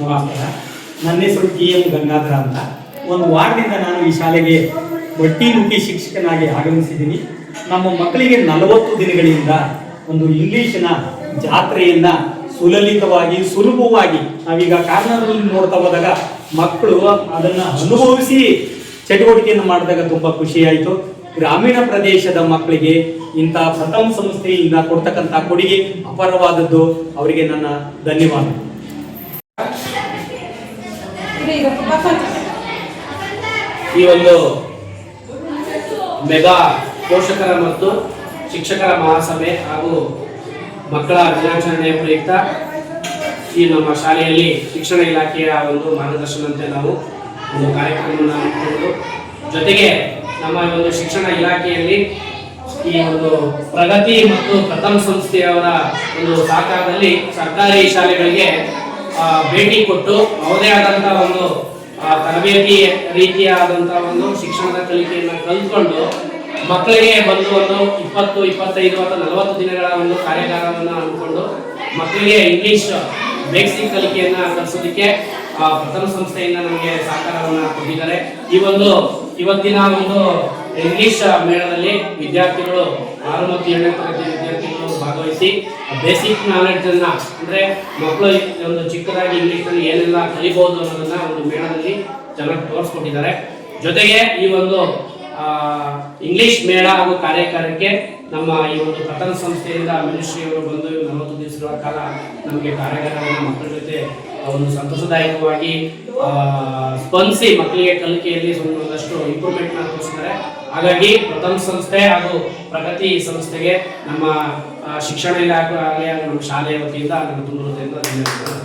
ನಮಸ್ಕಾರ. ನನ್ನ ಹೆಸರು TM ಗಂಗಾಧರ ಅಂತ. ಒಂದು ವಾರದಿಂದ ನಾನು ಈ ಶಾಲೆಗೆ ಒಟ್ಟಿಮುಖಿ ಶಿಕ್ಷಕನಾಗಿ ಆಗಮಿಸಿದ್ದೀನಿ. ನಮ್ಮ ಮಕ್ಕಳಿಗೆ 40 ದಿನಗಳಿಂದ ಒಂದು ಇಂಗ್ಲಿಷಿನ ಜಾತ್ರೆಯನ್ನ ಸುಲಲಿತವಾಗಿ ಸುಲಭವಾಗಿ ನಾವೀಗ ಕಾರ್ನರ್ನಲ್ಲಿ ನೋಡ್ತಾ ಹೋದಾಗ ಮಕ್ಕಳು ಅದನ್ನು ಅನುಭವಿಸಿ ಚಟುವಟಿಕೆಯನ್ನು ಮಾಡಿದಾಗ ತುಂಬ ಖುಷಿಯಾಯಿತು. ಗ್ರಾಮೀಣ ಪ್ರದೇಶದ ಮಕ್ಕಳಿಗೆ ಇಂಥ ಪ್ರಥಮ ಸಂಸ್ಥೆಯಿಂದ ಕೊಡ್ತಕ್ಕಂಥ ಕೊಡುಗೆ ಅಪಾರವಾದದ್ದು. ಅವರಿಗೆ ನನ್ನ ಧನ್ಯವಾದ. ಈ ಒಂದು ಮೆಗಾ ಪೋಷಕರ ಮತ್ತು ಶಿಕ್ಷಕರ ಮಹಾಸಭೆ ಹಾಗೂ ಮಕ್ಕಳ ದಿನಾಚರಣೆಯ ಪ್ರಯುಕ್ತ ಈ ನಮ್ಮ ಶಾಲೆಯಲ್ಲಿ ಶಿಕ್ಷಣ ಇಲಾಖೆಯ ಒಂದು ಮಾರ್ಗದರ್ಶನದಂತೆ ನಾವು ಒಂದು ಕಾರ್ಯಕ್ರಮವನ್ನು ಹಮ್ಮಿಕೊಂಡು, ಜೊತೆಗೆ ನಮ್ಮ ಒಂದು ಶಿಕ್ಷಣ ಇಲಾಖೆಯಲ್ಲಿ ಈ ಒಂದು ಪ್ರಗತಿ ಮತ್ತು ಪ್ರಥಮ ಸಂಸ್ಥೆಯವರ ಒಂದು ಸಹಕಾರದಲ್ಲಿ ಸರ್ಕಾರಿ ಶಾಲೆಗಳಿಗೆ ಭೇಟಿ ಕೊಟ್ಟು ಅವರದೇ ಆದಂತಹ ಒಂದು ತರಬೇತಿ ರೀತಿಯಾದಂತಹ ಒಂದು ಶಿಕ್ಷಣದ ಕಲಿಕೆಯನ್ನು ಕಲಿತ್ಕೊಂಡು ಮಕ್ಕಳಿಗೆ ಬಂದು ಒಂದು 20, 25 ಅಥವಾ 40 ದಿನಗಳ ಒಂದು ಕಾರ್ಯಾಗಾರವನ್ನು ಹಮ್ಮಿಕೊಂಡು ಮಕ್ಕಳಿಗೆ ಇಂಗ್ಲಿಷ್ ಬೇಸಿಕ್ ಕಲಿಕೆಯನ್ನ ಕಲಿಸೋದಕ್ಕೆ ಪ್ರಥಮ ಸಂಸ್ಥೆಯಿಂದ ನಮಗೆ ಸಹಕಾರವನ್ನು ಕೊಟ್ಟಿದ್ದಾರೆ. ಇವತ್ತಿನ ಒಂದು ಇಂಗ್ಲಿಷ್ ಮೇಳದಲ್ಲಿ ವಿದ್ಯಾರ್ಥಿಗಳು 6 ಮತ್ತು 7ನೇ ತರಗತಿ ವಿದ್ಯಾರ್ಥಿಗಳು ಭಾಗವಹಿಸಿ ಬೇಸಿಕ್ ನಾಲೆಡ್ಜ್ ಅನ್ನ, ಅಂದ್ರೆ ಮಕ್ಕಳು ಒಂದು ಚಿಕ್ಕದಾಗಿ ಇಂಗ್ಲಿಷ್ ನಲ್ಲಿ ಏನೆಲ್ಲ ಕಲಿಬಹುದು ಅನ್ನೋದನ್ನ ಒಂದು ಮೇಳದಲ್ಲಿ ಚೆನ್ನಾಗಿ ತೋರಿಸ್ಕೊಟ್ಟಿದ್ದಾರೆ. ಜೊತೆಗೆ ಈ ಒಂದು ಇಂಗ್ಲಿಷ್ ಮೇಳ ಹಾಗೂ ಕಾರ್ಯಕ್ರಮಕ್ಕೆ ನಮ್ಮ ಈ ಒಂದು ಪ್ರಥಮ ಸಂಸ್ಥೆಯಿಂದ ಮಿನಿಸ್ಟ್ರಿ ಅವರು ಬಂದು 40 ದಿವಸಗಳ ಕಾಲ ನಮಗೆ ಕಾರ್ಯಾಗಾರವನ್ನು ಮಕ್ಕಳ ಜೊತೆ ಒಂದು ಸಂತೋಷದಾಯಕವಾಗಿ ಸ್ಪಂದಿಸಿ ಮಕ್ಕಳಿಗೆ ಕಲಿಕೆಯಲ್ಲಿ ಒಂದಷ್ಟು ಇಂಪ್ರೂವ್ಮೆಂಟ್ ತೋರಿಸಿದ್ದಾರೆ. ಹಾಗಾಗಿ ಪ್ರಥಮ ಸಂಸ್ಥೆ ಹಾಗೂ ಪ್ರಗತಿ ಸಂಸ್ಥೆಗೆ ನಮ್ಮ ಶಿಕ್ಷಣ ಇಲಾಖೆ ನಮ್ಮ ಶಾಲೆಯ ವತಿಯಿಂದ ನನ್ನ ತುಂಬ ಹೃದಯದಿಂದ ಧನ್ಯವಾದಗಳು.